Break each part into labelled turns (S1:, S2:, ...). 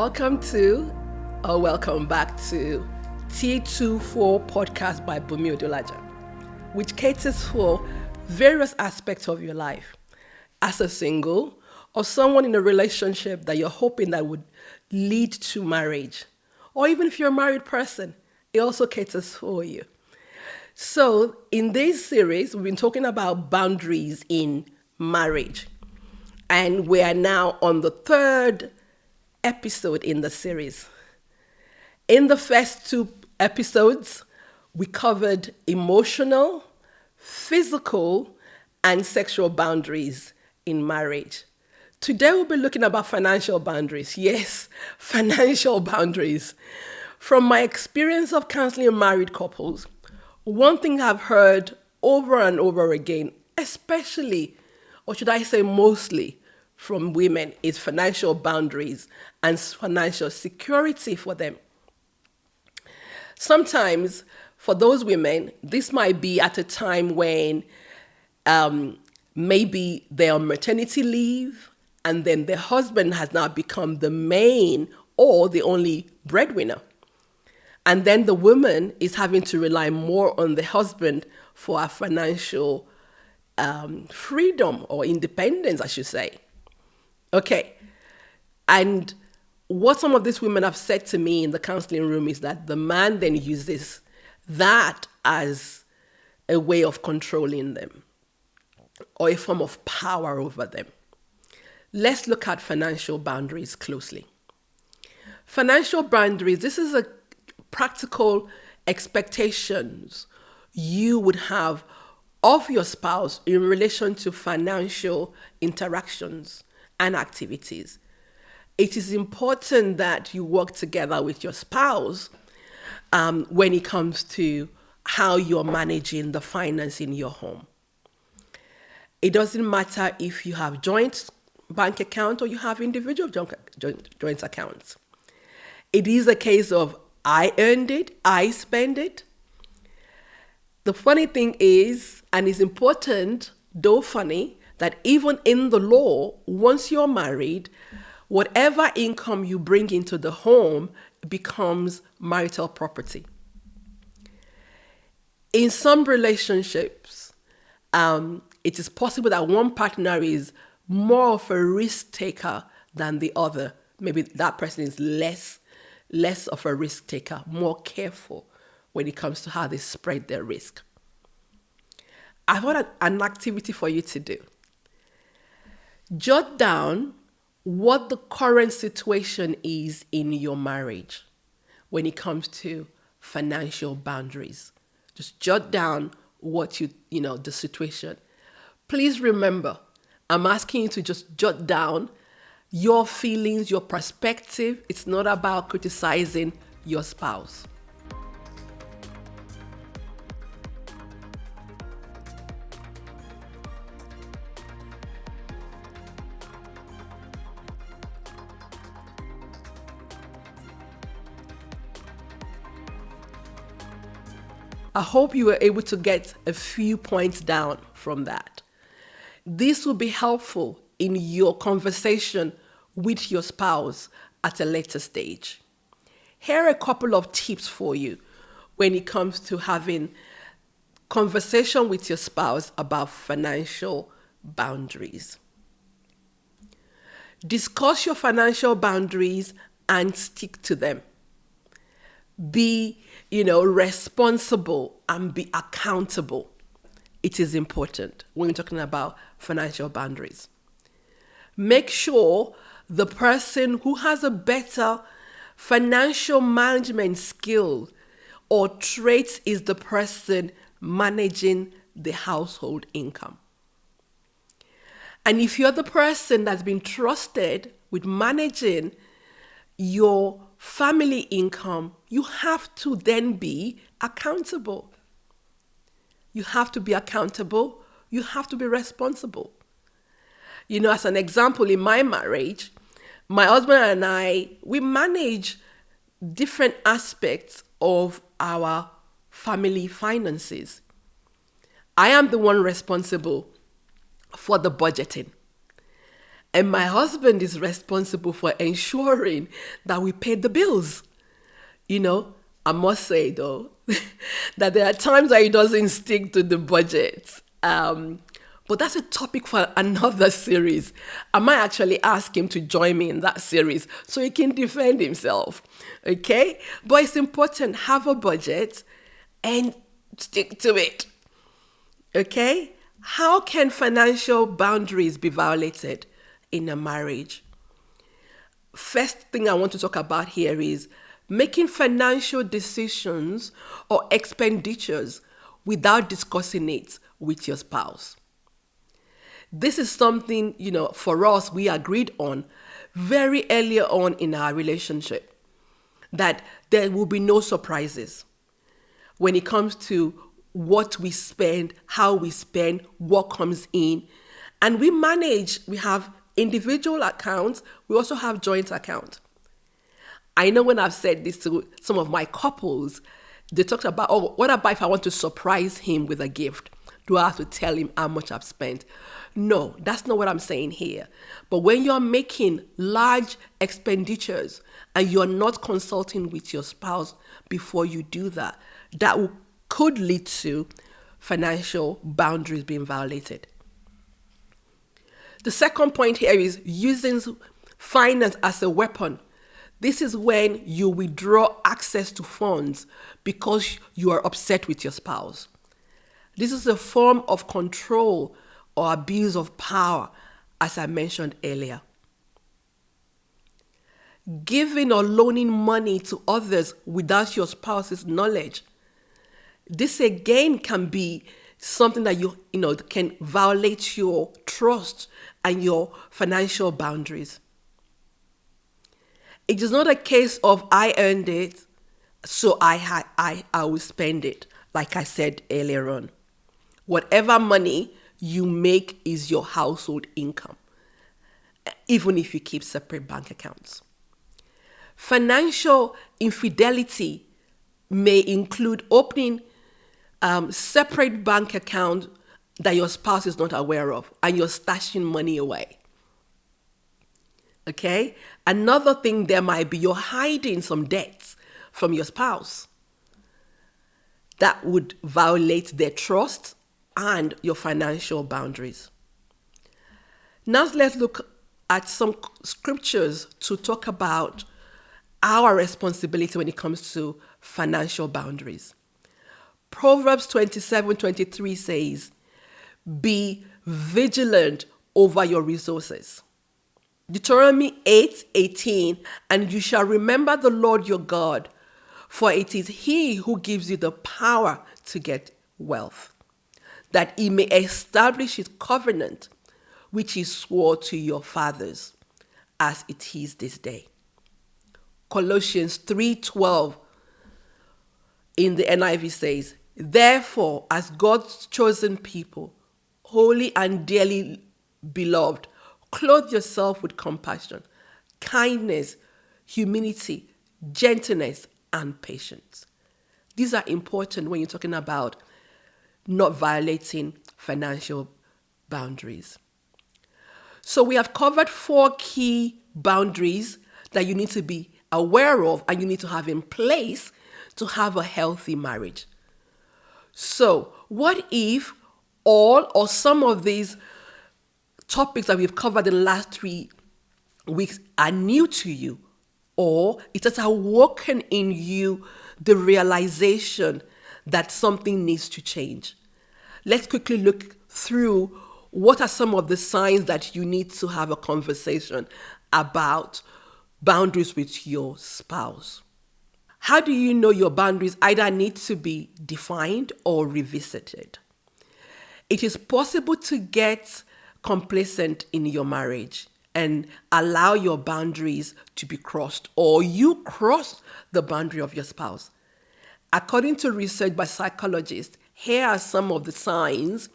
S1: Welcome back to T24 podcast by Bumi Odolaja, which caters for various aspects of your life. As a single or someone in a relationship that you're hoping that would lead to marriage, or even if you're a married person, it also caters for you. So in this series, we've been talking about boundaries in marriage, and we are now on the third episode in the series. In the first two episodes, we covered emotional, physical, and sexual boundaries in marriage. Today, we'll be looking about financial boundaries. Yes, financial boundaries. From my experience of counseling married couples, one thing I've heard over and over again, especially, or should I say mostly, from women is financial boundaries and financial security for them. Sometimes for those women, this might be at a time when maybe they're on maternity leave and then their husband has now become the main or the only breadwinner. And then the woman is having to rely more on the husband for a financial freedom or independence, I should say. Okay. And what some of these women have said to me in the counseling room is that the man then uses that as a way of controlling them or a form of power over them. Let's look at financial boundaries closely. Financial boundaries, this is a practical expectations you would have of your spouse in relation to financial interactions and activities. It is important that you work together with your spouse when it comes to how you're managing the finance in your home. It doesn't matter if you have joint bank account or you have individual joint accounts. It is a case of I earned it, I spend it. The funny thing is, and it's important, though funny, that even in the law, once you're married, whatever income you bring into the home becomes marital property. In some relationships, it is possible that one partner is more of a risk taker than the other. Maybe that person is less of a risk taker, more careful when it comes to how they spread their risk. I've got an activity for you to do. Jot down what the current situation is in your marriage when it comes to financial boundaries. Just jot down what the situation. Please remember, I'm asking you to just jot down your feelings, your perspective. It's not about criticizing your spouse. I hope you were able to get a few points down from that. This will be helpful in your conversation with your spouse at a later stage. Here are a couple of tips for you when it comes to having conversation with your spouse about financial boundaries. Discuss your financial boundaries and stick to them. Be, responsible and be accountable. It is important when you're talking about financial boundaries. Make sure the person who has a better financial management skill or traits is the person managing the household income. And if you're the person that's been trusted with managing your family income, you have to then be accountable. You have to be accountable. You have to be responsible. As an example, in my marriage, my husband and I, we manage different aspects of our family finances. I am the one responsible for the budgeting. And my husband is responsible for ensuring that we pay the bills. You know, I must say though, that there are times that he doesn't stick to the budget. But that's a topic for another series. I might actually ask him to join me in that series so he can defend himself. Okay? But it's important, have a budget and stick to it. Okay? How can financial boundaries be violated in a marriage? First thing I want to talk about here is making financial decisions or expenditures without discussing it with your spouse. This is something, for us, we agreed on very early on in our relationship, that there will be no surprises when it comes to what we spend, how we spend, what comes in. And we have individual accounts, we also have joint account. I know when I've said this to some of my couples, they talked about, oh, what about if I want to surprise him with a gift? Do I have to tell him how much I've spent? No, that's not what I'm saying here. But when you're making large expenditures and you're not consulting with your spouse before you do that, could lead to financial boundaries being violated. The second point here is using finance as a weapon. This is when you withdraw access to funds because you are upset with your spouse. This is a form of control or abuse of power, as I mentioned earlier. Giving or loaning money to others without your spouse's knowledge. This again can be something that can violate your trust and your financial boundaries. It is not a case of I earned it, so I will spend it, like I said earlier on. Whatever money you make is your household income, even if you keep separate bank accounts. Financial infidelity may include opening separate bank account that your spouse is not aware of, and you're stashing money away. Okay? Another thing there might be you're hiding some debts from your spouse. That would violate their trust and your financial boundaries. Now let's look at some scriptures to talk about our responsibility when it comes to financial boundaries. Proverbs 27:23 says, "Be vigilant over your resources." Deuteronomy 8:18, "And you shall remember the Lord your God, for it is he who gives you the power to get wealth, that he may establish his covenant, which he swore to your fathers, as it is this day." Colossians 3:12 in the NIV says, "Therefore, as God's chosen people, holy and dearly beloved, clothe yourself with compassion, kindness, humility, gentleness, and patience." These are important when you're talking about not violating financial boundaries. So we have covered 4 key boundaries that you need to be aware of and you need to have in place to have a healthy marriage. So what if all or some of these topics that we've covered in the last 3 weeks are new to you, or it has awoken in you the realization that something needs to change? Let's quickly look through what are some of the signs that you need to have a conversation about boundaries with your spouse. How do you know your boundaries either need to be defined or revisited? It is possible to get complacent in your marriage and allow your boundaries to be crossed, or you cross the boundary of your spouse. According to research by psychologists, here are some of the signs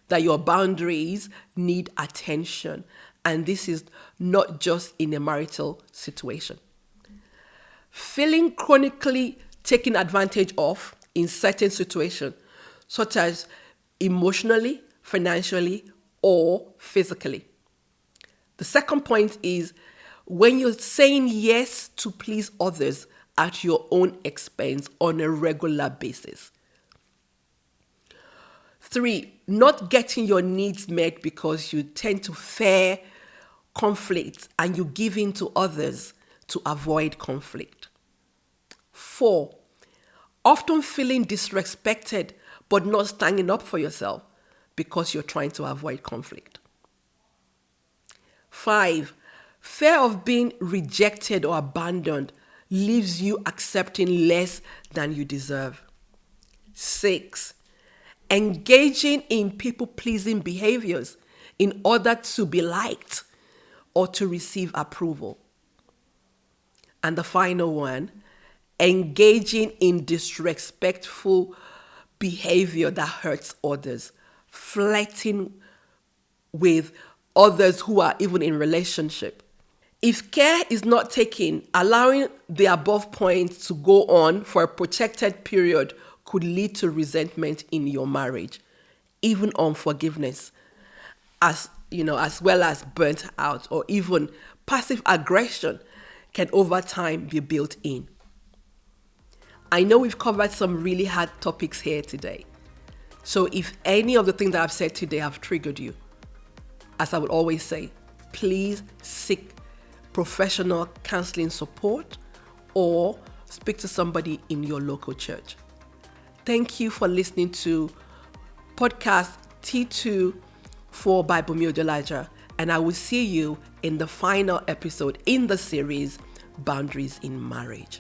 S1: that your boundaries need attention. And this is not just in a marital situation. Feeling chronically taken advantage of in certain situations, such as emotionally, financially, or physically. The second point is when you're saying yes to please others at your own expense on a regular basis. 3, not getting your needs met because you tend to fear conflict and you give in to others to avoid conflict. 4, often feeling disrespected but not standing up for yourself because you're trying to avoid conflict. 5, fear of being rejected or abandoned leaves you accepting less than you deserve. 6, engaging in people-pleasing behaviors in order to be liked or to receive approval. And the final one, engaging in disrespectful behavior that hurts others, flirting with others who are even in relationship. If care is not taken, allowing the above points to go on for a protracted period could lead to resentment in your marriage, even unforgiveness, as well as burnt out or even passive aggression can over time be built in. I know we've covered some really hard topics here today. So if any of the things that I've said today have triggered you, as I would always say, please seek professional counseling support or speak to somebody in your local church. Thank you for listening to podcast T2 for Bible Elijah, and I will see you in the final episode in the series, Boundaries in Marriage.